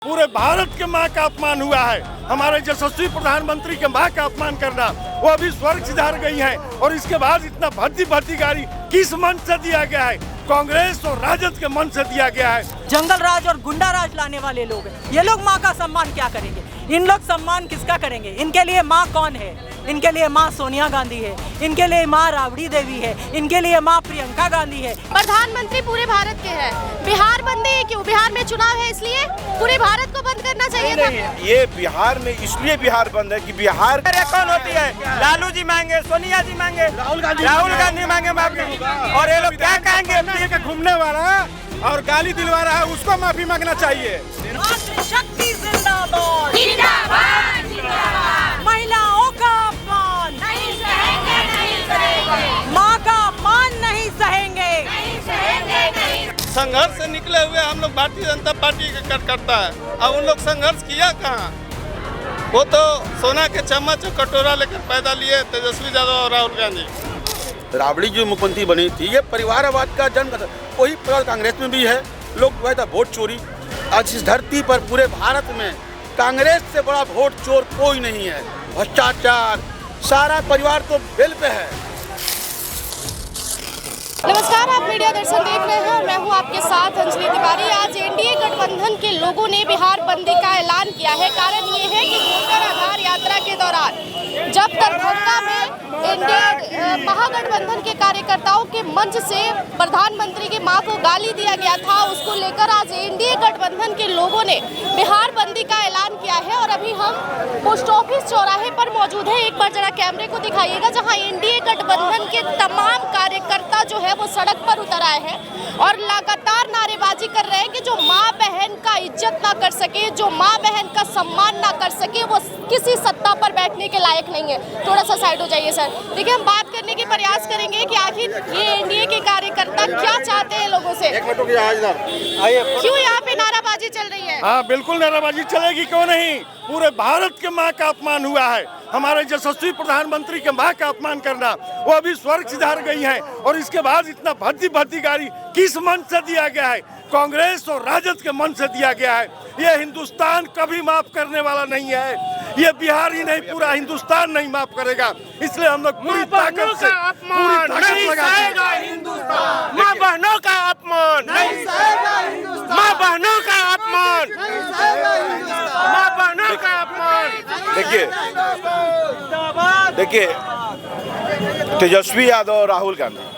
पूरे भारत के माँ का अपमान हुआ है। हमारे यशस्वी प्रधानमंत्री के माँ का अपमान करना, वो अभी स्वर्ग सिधार गई हैं और इसके बाद इतना भर्ती गाड़ी किस मन से दिया गया है? कांग्रेस और राजद के मन से दिया गया है। जंगल राज और गुंडा राज लाने वाले लोग हैं। ये लोग माँ का सम्मान क्या करेंगे? इन लोग सम्मान किसका करेंगे? इनके लिए माँ कौन है? इनके लिए माँ सोनिया गांधी है, इनके लिए माँ राबड़ी देवी है, इनके लिए माँ प्रियंका गांधी है। प्रधानमंत्री पूरे भारत के हैं। बिहार बंद है क्यों? बिहार में चुनाव है इसलिए पूरे भारत को बंद करना चाहिए था। ये बिहार में इसलिए बिहार बंद है कि बिहार कौन होती है? लालू जी मांगे, सोनिया जी मांगे, राहुल गांधी मांगे माफी। और ये लोग क्या कहेंगे? घूमने वाला और गाली दिलवा रहा है, उसको माफी मांगना चाहिए। शक्ति जिंदाबाद, जिंदाबाद, जिंदाबाद। महिलाओं का अपमान नहीं सहेंगे, नहीं सहेंगे, माँ का अपमान नहीं सहेंगे। नहीं सहेंगे, नहीं। संघर्ष से निकले हुए हम लोग भारतीय जनता पार्टी का करता है। अब उन लोग संघर्ष किया कहाँ? वो तो सोना के चम्मच और कटोरा लेकर पैदा लिए तेजस्वी यादव और राहुल गांधी। राबड़ी जो मुख्यमंत्री बनी थी, ये परिवारवाद का जन्म था। वही कांग्रेस में भी है। लोग हुआ था वोट चोरी। आज इस धरती पर पूरे भारत में कांग्रेस से बड़ा वोट चोर कोई नहीं है। भ्रष्टाचार, सारा परिवार तो बेल पे है। नमस्कार, आप मीडिया दर्शन देख रहे हैं और मैं हूं आपके साथ अंजलि तिवारी। आज एनडीए गठबंधन के लोगों ने बिहार बंदी का ऐलान किया है। कारण ये है कि वोटर आधार यात्रा के दौरान जब दरभंगा में एनडीए महागठबंधन के कार्यकर्ताओं के मंच से प्रधानमंत्री की मां को गाली दिया गया था, उसको लेकर आज एनडीए गठबंधन के लोगों ने बिहार बंदी का ऐलान किया है। और अभी हम पोस्ट ऑफिस चौराहे पर मौजूद है। एक बार जरा कैमरे को दिखाइएगा, जहां एनडीए गठबंधन के तमाम कार्यकर्ता जो है वो सड़क पर उतर आए हैं और लगातार नारेबाजी कर रहे हैं कि जो माँ बहन का इज्जत ना कर सके, जो माँ बहन का सम्मान ना कर सके, वो किसी सत्ता पर बैठने के लायक नहीं है। थोड़ा सा साइड हो जाइए सर। देखिए, हम बात करने की प्रयास करेंगे कि आखिर ये एनडीए के कार्यकर्ता क्या चाहते हैं लोगों से। क्यों यहाँ पे नाराबाजी चल रही है? हाँ, बिल्कुल नाराबाजी चलेगी, क्यों नहीं। पूरे भारत के माँ का अपमान हुआ है। हमारे यशस्वी प्रधानमंत्री के माँ का अपमान करना, वो अभी स्वर्ग सिधार गई हैं और इसके बाद इतना भर्ती गाड़ी किस मन से दिया गया है? कांग्रेस और राजद के मन से दिया गया है। ये हिंदुस्तान कभी माफ करने वाला नहीं है। ये बिहार ही नहीं, पूरा हिंदुस्तान नहीं माफ करेगा। इसलिए हम लोग पूरी ताकत से हिंदुस्तान, माँ बहनों का अपमान नहीं सहेगा हिंदुस्तान, माँ बहनों का अपमान नहीं सहेगा हिंदुस्तान, माँ बहनों का अपमान। देखिए, तेजस्वी यादव और राहुल गांधी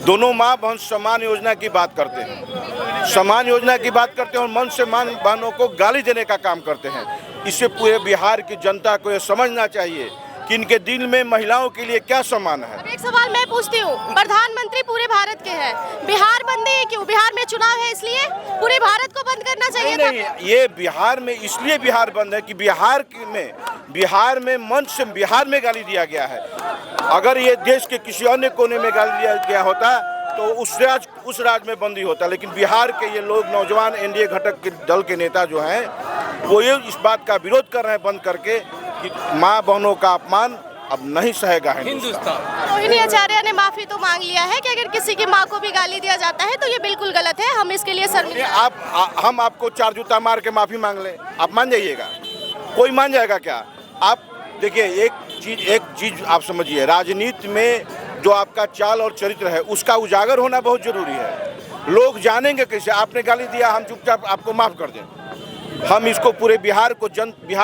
दोनों माँ बहन सम्मान योजना की बात करते हैं। सम्मान योजना की बात करते हैं और मन से मां बहनों को गाली देने का काम करते हैं। इससे पूरे बिहार की जनता को यह समझना चाहिए कि इनके दिल में महिलाओं के लिए क्या सम्मान है। अब एक सवाल मैं पूछती हूँ, प्रधानमंत्री पूरे भारत के हैं। बिहार बंद है क्यों? बिहार में चुनाव है इसलिए पूरे भारत को बंद करना चाहिए था। नहीं, ये बिहार में इसलिए बिहार बंद है कि बिहार में मंच से बिहार में गाली दिया गया है। अगर ये देश के किसी अन्य कोने में गाली दिया गया होता तो उस राज्य में बंदी होता। लेकिन बिहार के ये लोग नौजवान एनडीए घटक के दल के नेता जो हैं, वो ये इस बात का विरोध कर रहे हैं बंद करके कि माँ बहनों का अपमान अब नहीं सहेगा हिंदुस्तान। रोहिणी आचार्य ने माफी तो मांग लिया है कि अगर किसी की माँ को भी गाली दिया जाता है तो ये बिल्कुल गलत है, हम इसके लिए शर्मिंदा। हम आपको 4 जूता मार के माफी मांग लें, आप मान जाइएगा? कोई मान जाएगा क्या? आप देखिए, एक चीज आप समझिए, राजनीति में जो आपका चाल और चरित्र है उसका उजागर होना बहुत जरूरी है। लोग जानेंगे कैसे? आपने गाली दिया, हम चुपचाप आपको माफ कर दें। हम इसको पूरे बिहार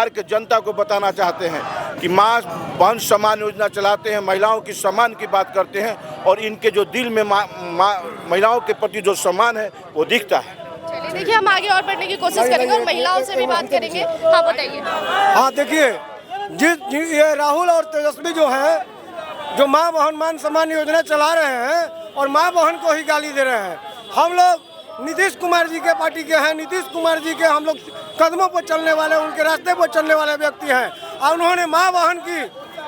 के जनता को बताना चाहते हैं कि माँ बहन सम्मान योजना चलाते हैं, महिलाओं की सम्मान की बात करते हैं और इनके जो दिल में महिलाओं के प्रति जो सम्मान है वो दिखता है। चलिए, देखिए, हम आगे और बढ़ने की कोशिश करेंगे और महिलाओं से भी बात करेंगे। हाँ, बताइए। हाँ, देखिए, ये राहुल और तेजस्वी जो है, जो माँ बहन मान सम्मान योजना चला रहे हैं और माँ बहन को ही गाली दे रहे हैं। हम लोग नीतीश कुमार जी के पार्टी के हैं। नीतीश कुमार जी के हम लोग कदमों पर चलने वाले, उनके रास्ते पर चलने वाले व्यक्ति हैं और उन्होंने माँ बहन की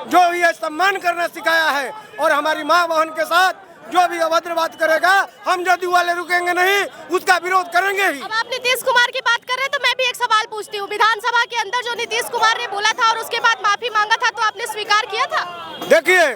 जो ये सम्मान करना सिखाया है। और हमारी माँ बहन के साथ जो भी अभद्र बात करेगा, हम जदयू वाले रुकेंगे नहीं, उसका विरोध करेंगे ही। अब आप नीतीश कुमार की बात कर रहे हैं तो मैं भी एक सवाल पूछती हूँ। विधानसभा के अंदर जो नीतीश कुमार ने बोला था और उसके बाद माफी मांगा था, तो आपने स्वीकार किया था? देखिए,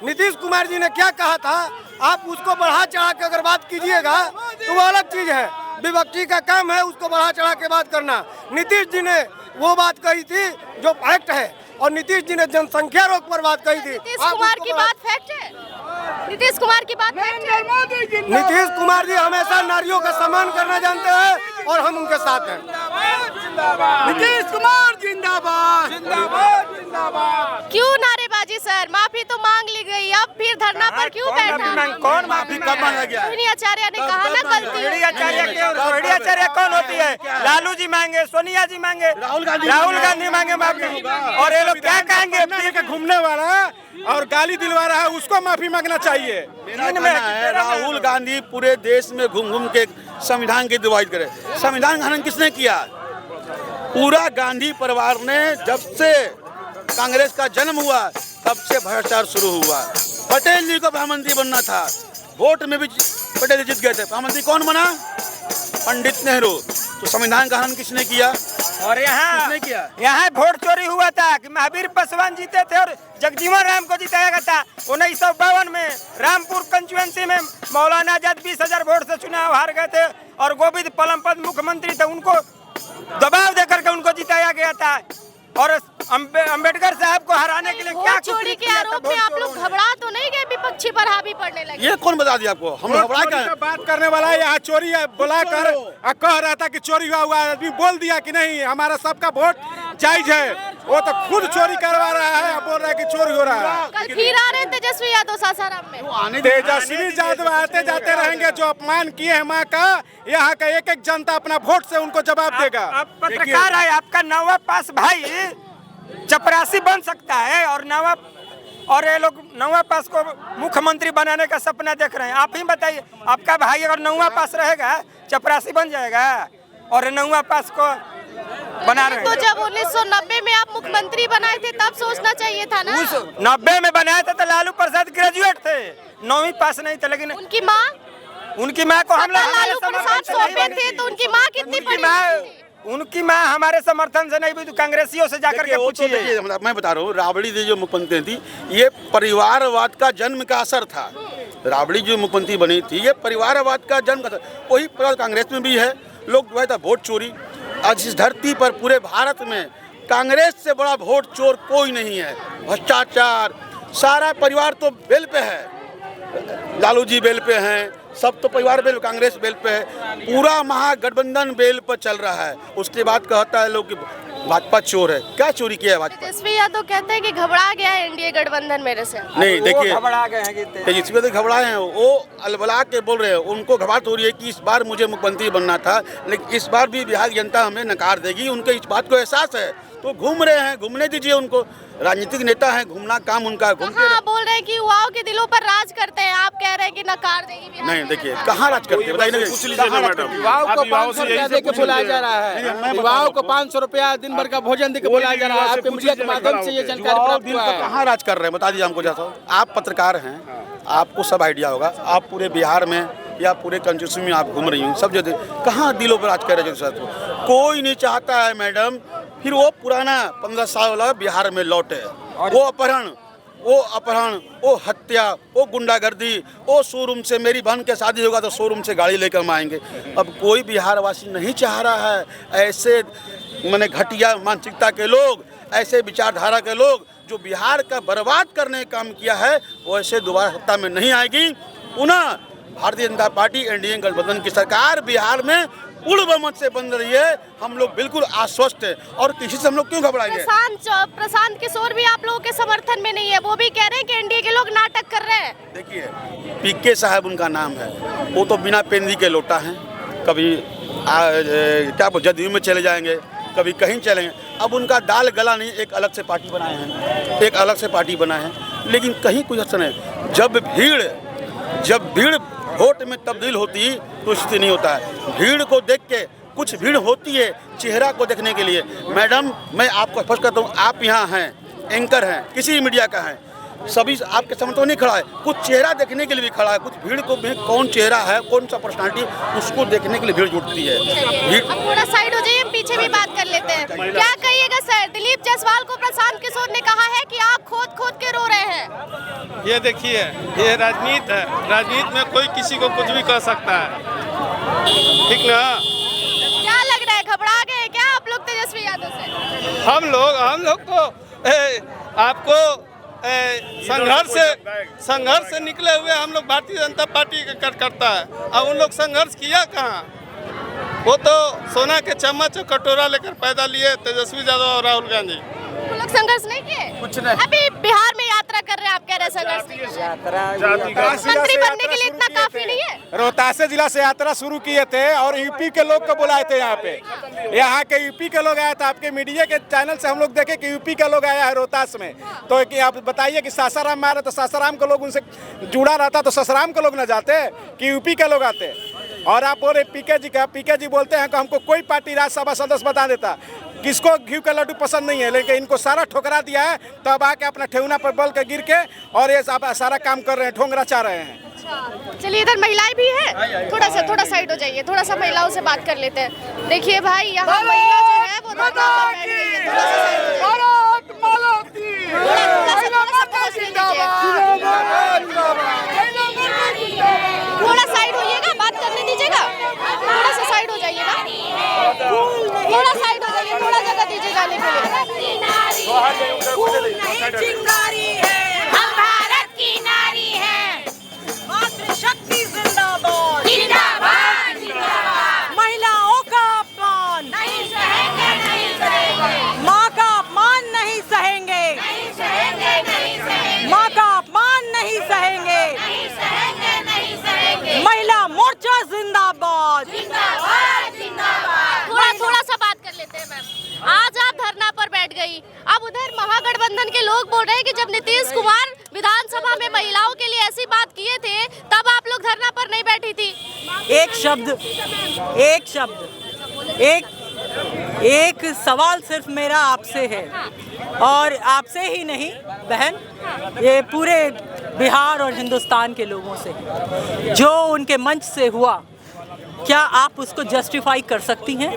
नीतीश कुमार जी ने क्या कहा था, आप उसको बढ़ा चढ़ा के अगर बात कीजिएगा तो वो अलग चीज है। विपक्षी का काम है उसको बढ़ा चढ़ा के बात करना। नीतीश जी ने वो बात कही थी जो फैक्ट है, और नीतीश जी ने जनसंख्या रोक पर बात कही थी। नीतीश कुमार की बात फैक्ट है? नीतीश कुमार की बात फैक्ट है? नीतीश कुमार जी हमेशा नारियों का सम्मान करना जानते हैं और हम उनके साथ हैं। नीतीश कुमार जिंदाबाद जिंदाबाद जिंदाबाद। क्यों नारेबाजी सर? माफी तो मांग ली गई, अब फिर धरना पर क्यों बैठा? कौन माफी कब मांगा गया? रोहिणी आचार्य ने कहा ना गलती। रोहिणी आचार्य कौन होती है? लालू जी मांगे, सोनिया जी मांगे, राहुल गांधी मांगे माफी, और ये लोग क्या कहेंगे? घूमने वाला और गाली दिलवा रहा है उसको माफी मांगना चाहिए। राहुल गांधी पूरे देश में घूम घूम के संविधान की दिवाई करे। संविधान हनन किसने किया? पूरा गांधी परिवार ने। जब से कांग्रेस का जन्म हुआ तब से भ्रष्टाचार शुरू हुआ। पटेल जी को प्रधानमंत्री बनना था, वोट में भी पटेल जी जीत गए थे। प्रधानमंत्री कौन बना? पंडित नेहरू। तो संविधान का हनन किसने किया? और यहाँ वोट चोरी हुआ था कि महावीर पासवान जीते थे और जगजीवन राम को जिताया गया था। 1952 में रामपुर कंस्टिट्यूएंसी में मौलाना आजाद 20,000 वोट से चुनाव हार गए थे और गोविंद पलमपत मुख्यमंत्री थे, उनको दबाव देकर के उनको जिताया गया था। और अंबेडकर साहब को हराने के लिए क्या चोरी के आरोप में आप लोग घबरा तो नहीं गए? विपक्षी पर हावी पड़ने लगे। ये कौन बता दिया आपको? हम घबरा क्या? बात करने वाला है यहाँ चोरी बुला कर कह रहा था कि चोरी हुआ है। आदमी बोल दिया कि नहीं हमारा सबका वोट जायज है, वो तो खुद चोरी करवा रहा है, बोल रहा है कि चोरी हो रहा है। कल फिर आ रहे तेजस्वी यादव सासाराम में। तेजस्वी यादव आते जाते रहेंगे। जो अपमान किए हैं माँ का, यहाँ का एक एक जनता अपना वोट से उनको जवाब देगा। आप पत्रकार है, आपका नवा पास भाई चपरासी बन सकता है और ये लोग नवा पास को मुख्यमंत्री बनाने का सपना देख रहे हैं। आप ही बताइए, आपका भाई अगर नवा पास रहेगा चपरासी बन जाएगा और नवा पास को बना रहे हैं। तो जब 1990 में आप मुख्यमंत्री बनाए थे तब सोचना चाहिए था ना। 90 में बनाए थे तो लालू प्रसाद ग्रेजुएट थे, 9वीं पास नहीं थे। लेकिन उनकी माँ को हम लालू प्रसाद सौंपे थे तो उनकी माँ कितनी पढ़ी? उनकी माँ हमारे समर्थन से नहीं भी, तो कांग्रेसियों से जाकर के पूछिए। मैं बता रहा हूँ, राबड़ी जी जो मुख्यमंत्री थी, ये परिवारवाद का जन्म का असर था। राबड़ी जो मुख्यमंत्री बनी थी, ये परिवारवाद का जन्म का, वही कांग्रेस में भी है। लोग जो है वोट चोरी, आज इस धरती पर पूरे भारत में कांग्रेस से बड़ा वोट चोर कोई नहीं है। भ्रष्टाचार, सारा परिवार तो बेल पे है। लालू जी बेल पे हैं, सब तो परिवार बेल, कांग्रेस बेल पे है, पूरा महागठबंधन बेल पर चल रहा है। उसके बाद कहता है लोग कि भाजपा चोर है। क्या चोरी किया है भाजपा? तेजस्वी यादव कहते हैं कि घबरा गया है एनडीए गठबंधन मेरे से। नहीं, देखिए घबरा गए हैं, तेजस्वी यादव घबराए हैं, वो अलबला के बोल रहे हैं। उनको घबराहट हो रही है कि इस बार मुझे मुख्यमंत्री बनना था, लेकिन इस बार भी बिहार की जनता हमें नकार देगी। उनके इस बात को एहसास है, तो घूम रहे हैं, घूमने दीजिए उनको। राजनीतिक नेता हैं, घूमना काम उनका। बोल रहे हैं कि युवाओं के दिलों पर राज करते हैं, आप कह रहे हैं कि नकार देगी बिहार। नहीं, देखिए कहाँ राज करते हैं बताइए। युवाओं को 500 रुपया दे के बुलाया जा रहा है। युवाओं को 500 रुपया दिन भर का भोजन दे के बुलाया जा रहा है। आपके मीडिया के माध्यम से ये जानकारी प्राप्त हुआ है। कहाँ राज कर रहे हैं बता दीजिए हमको। जैसा आप पत्रकार हैं, आपको सब आइडिया होगा। आप पूरे बिहार में या पूरे कंस्टिट्यूंसी में आप घूम रही हूँ, सब जगह कहाँ दिलों पर राज कर रहे हैं? कोई नहीं चाहता है मैडम फिर वो पुराना 15 साल वाला बिहार में लौटे। वो अपहरण, वो हत्या, वो गुंडागर्दी, वो शोरूम से मेरी बहन के शादी होगा तो शोरूम से गाड़ी लेकर हम आएंगे। अब कोई बिहार वासी नहीं चाह रहा है ऐसे माने घटिया मानसिकता के लोग, ऐसे विचारधारा के लोग जो बिहार का बर्बाद करने का काम किया है, वो ऐसे दोबारा सत्ता में नहीं आएगी। पुनः भारतीय जनता पार्टी एनडीए गठबंधन की सरकार बिहार में पूर्ण बहुमत से बन रही है। हम लोग बिल्कुल आश्वस्त हैं और किसी से हम लोग क्यों घबराएंगे? प्रशांत किशोर भी आप लोगों के समर्थन में नहीं है, वो भी कह रहे हैं कि एनडीए के लोग नाटक कर रहे हैं। देखिए, पीके साहब उनका नाम है, वो तो बिना पेंदी के लोटा हैं। कभी क्या जदयू में चले जाएंगे, कभी कहीं चलेंगे। अब उनका दाल गला नहीं, एक अलग से पार्टी बनाए हैं, एक अलग से पार्टी बनाए हैं। लेकिन कहीं कुछ असर नहीं। जब भीड़ वोट में तब्दील होती तो स्थिति नहीं होता है। भीड़ को देख के कुछ भीड़ होती है चेहरा को देखने के लिए। मैडम, मैं आपको स्पष्ट करता हूँ, आप यहाँ हैं, एंकर हैं, किसी मीडिया का हैं, सभी आपके समर्थन तो नहीं खड़ा है, कुछ चेहरा देखने के लिए भी खड़ा है। कुछ भीड़ को भी कौन चेहरा है, कौन सा पर्सनालिटी, उसको देखने के लिए भीड़ जुटती है। अब थोड़ा साइड हो जाइए, हम पीछे भी बात कर लेते हैं। क्या कहिएगा सर? दिलीप जायसवाल को प्रशांत किशोर ने कहा है कि आप खोद खोद के रो रहे हैं। ये देखिए, ये राजनीति है। राजनीति में कोई किसी को कुछ भी कह सकता है। ठीक ना? क्या लग रहा है, घबरा गए क्या आप लोग तेजस्वी यादव से? हम लोग तो आपको संघर्ष से निकले हुए हम लोग भारतीय जनता पार्टी का करता है। अब उन लोग संघर्ष किया कहाँ? वो तो सोना के चम्मच और कटोरा लेकर पैदा लिए तेजस्वी यादव और राहुल गांधी। वो लोग संघर्ष नहीं किए? कुछ नहीं। अभी बिहार में यात्रा कर रहे हैं, आप कह रहे हैं संघर्ष नहीं किए। मंत्री बनने के लिए इतना काफी नहीं है? रोहतास जिला से यात्रा शुरू किए थे और यूपी के लोग को बुलाए थे यहाँ पे। यहाँ के यूपी के लोग आया था, आपके मीडिया के चैनल से हम लोग देखे कि यूपी का लोग आया है रोहतास में। तो कि आप बताइए कि सासाराम में आ रहे तो सासाराम के लोग उनसे जुड़ा रहता तो सासाराम के लोग न जाते कि यूपी के लोग आते। और आप बोल रहे पीके जी बोलते हैं कि हमको कोई पार्टी राज्यसभा सदस्य बता देता। किसको घी का लड्डू पसंद नहीं है, लेकिन इनको सारा ठोकरा दिया है, तब आके अपना ठेहुना पर बल के गिर के और ये सारा काम कर रहे हैं, ठोंगरा चाह रहे हैं। चलिए, इधर महिलाएं भी हैं, थोड़ा साइड हो जाइए, थोड़ा सा महिलाओं से बात कर लेते हैं। देखिए भाई, यहाँ महिला जो है वो धरना पर बैठ गई है। थोड़ा सा साइड हो जाइए, थोड़ा साइड होइएगा, बात करने दीजिएगा। थोड़ा सा साइड हो जाइएगा, थोड़ा साइड हो जाइए, थोड़ा जगह दीजिए जाने के लिए। चिंगारी है, हम भारत की नारी है, मातृशक्ति जिंदाबाद, जिंदाबाद, जिंदाबाद। महिलाओं का अपमान नहीं सहेंगे, नहीं सहेंगे। माँ का अपमान नहीं सहेंगे, नहीं सहेंगे, नहीं सहेंगे। माँ का अपमान नहीं सहेंगे, नहीं सहेंगे, नहीं सहेंगे। महिला मोर्चा जिंदाबाद, जिंदाबाद, जिंदाबाद। थोड़ा सा बात कर लेते हैं मैम। आज आप धरना पर बैठ गई, अब उधर महागठबंधन के लोग बोल रहे हैं कि जब नीतीश कुमार विधानसभा में महिलाओं के लिए ऐसी बात किए थे तब आप लोग धरना पर नहीं बैठी थी। एक सवाल सिर्फ मेरा आपसे है, और आपसे ही नहीं बहन, ये पूरे बिहार और हिंदुस्तान के लोगों से, जो उनके मंच से हुआ, क्या आप उसको जस्टिफाई कर सकती हैं?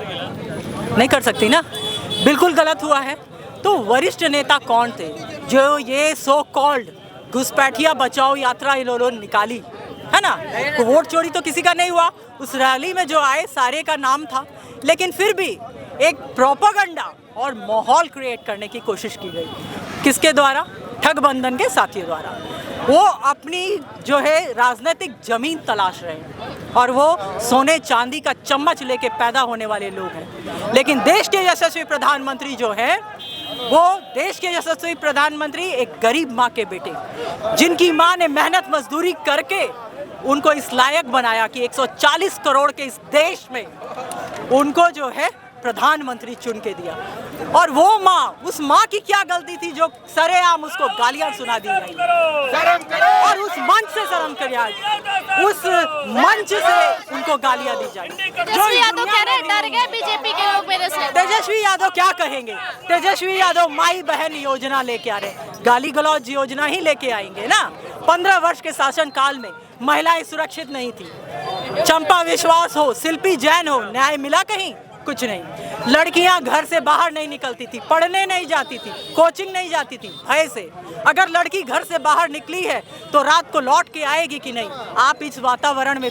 नहीं कर सकती ना, बिल्कुल गलत हुआ है। तो वरिष्ठ नेता कौन थे जो ये सो कॉल्ड घुसपैठिया बचाओ यात्रा इन लोगों ने निकाली, है ना? तो वोट चोरी तो किसी का नहीं हुआ, उस रैली में जो आए सारे का नाम था, लेकिन फिर भी एक प्रोपेगेंडा और माहौल क्रिएट करने की कोशिश की गई। किसके द्वारा? ठगबंधन के साथियों द्वारा। वो अपनी जो है राजनीतिक जमीन तलाश रहे हैं और वो सोने चांदी का चम्मच लेके पैदा होने वाले लोग हैं। लेकिन देश के यशस्वी प्रधानमंत्री जो है, वो देश के यशस्वी प्रधानमंत्री एक गरीब माँ के बेटे, जिनकी माँ ने मेहनत मजदूरी करके उनको इस लायक बनाया कि 140 करोड़ के इस देश में उनको जो है प्रधानमंत्री चुन के दिया। और वो माँ, उस माँ की क्या गलती थी जो सरेआम उसको गालियां सुना दी गई? और उस मंच से शर्म करिए, आज उस मंच से उनको गालियां दी जाए। तेजस्वी यादव कह रहे हैं डर गए बीजेपी के लोग मेरे से। तेजस्वी यादव क्या कहेंगे? तेजस्वी यादव माई बहन योजना लेके आ रहे, गाली गलौज योजना ही लेके आएंगे ना। 15 वर्ष के शासन काल में महिलाएं सुरक्षित नहीं थी। चंपा विश्वास हो, शिल्पी जैन हो, न्याय मिला कहीं? कुछ नहीं। लड़कियां घर से बाहर नहीं निकलती थी, पढ़ने नहीं जाती थी, कोचिंग नहीं जाती थी भय से। अगर लड़की घर से बाहर निकली है तो रात को लौट के आएगी कि नहीं? आप इस वातावरण में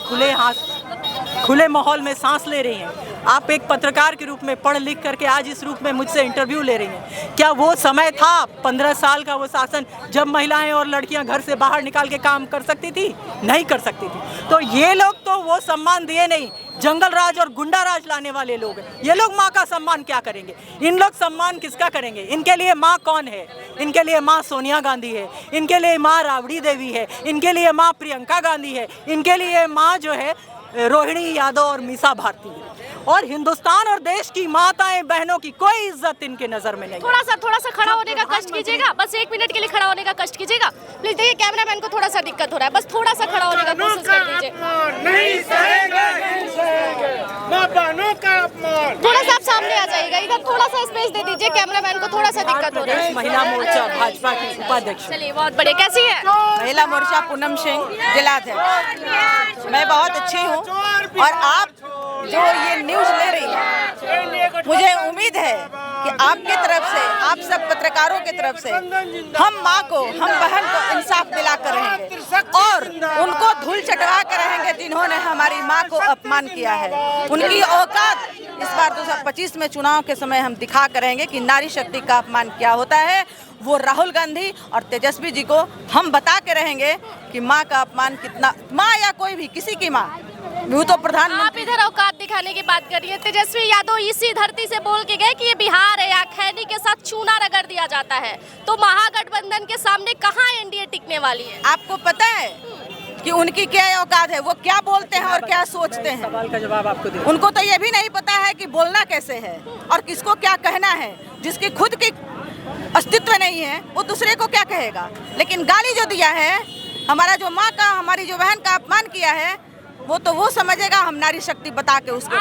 खुले माहौल में सांस ले रही हैं। आप एक पत्रकार के रूप में पढ़ लिख करके आज इस रूप में मुझसे इंटरव्यू ले रही हैं। क्या वो समय था 15 साल का वो शासन जब महिलाएं और लड़कियां घर से बाहर निकाल के काम कर सकती थी? नहीं कर सकती थी। तो ये लोग तो वो सम्मान दिए नहीं, जंगल राज और गुंडा राज लाने वाले लोग हैं। ये लोग माँ का सम्मान क्या करेंगे? इन लोग सम्मान किसका करेंगे? इनके लिए माँ कौन है? इनके लिए माँ सोनिया गांधी है, इनके लिए माँ राबड़ी देवी है, इनके लिए माँ प्रियंका गांधी है, इनके लिए माँ जो है रोहिणी यादव और मीसा भारती है। और हिंदुस्तान और देश की माताएं बहनों की कोई इज्जत इनके नजर में नहीं। थोड़ा सा खड़ा होने का कष्ट कीजिएगा, बस 1 मिनट के लिए खड़ा होने का कष्ट कीजिएगा प्लीज। देखिए कैमरामैन को थोड़ा सा दिक्कत हो रहा है, बस थोड़ा सा खड़ा होने का कोशिश कर दीजिए। थोड़ा सा आप सामने आ जाइएगा, इधर थोड़ा सा स्पेस दे दीजिए, कैमरामैन को थोड़ा सा दिक्कत हो रहा है। महिला मोर्चा भाजपा की उपाध्यक्ष। चलिए, बहुत बढ़िया। कैसी है? महिला मोर्चा पूनम सिंह जिलाध्यक्ष। मैं बहुत अच्छी हूँ और आप जो ये न्यूज़ ले रही है, मुझे उम्मीद है कि आप आपके तरफ से, आप सब पत्रकारों की तरफ से हम माँ को, हम बहन को इंसाफ दिला कर रहेंगे और उनको धूल चटवा कर रहेंगे जिन्होंने हमारी माँ को अपमान किया है। उनकी औकात इस बार 2025 में चुनाव के समय हम दिखा कर रहेंगे कि नारी शक्ति का अपमान क्या होता है। वो राहुल गांधी और तेजस्वी जी को हम बता के रहेंगे कि माँ का अपमान कितना, माँ या कोई भी किसी की माँ, वो तो प्रधानमंत्री। आप इधर औकात दिखाने की बात करिए। तेजस्वी यादव इसी धरती से बोल के गए कि ये बिहार है, यहाँ खैनी के साथ चूना रगड़ दिया जाता है। तो महागठबंधन के सामने कहाँ एनडीए टिकने वाली है? आपको पता है कि उनकी क्या औकात है, वो क्या बोलते हैं और क्या सोचते हैं? सवाल का जवाब आपको दे। उनको तो ये भी नहीं पता है कि बोलना कैसे है और किसको क्या कहना है। जिसकी खुद की अस्तित्व नहीं है वो दूसरे को क्या कहेगा। लेकिन गाली जो दिया है, हमारा जो माँ का, हमारी जो बहन का अपमान किया है, वो तो वो समझेगा हम नारी शक्ति बता के उसको।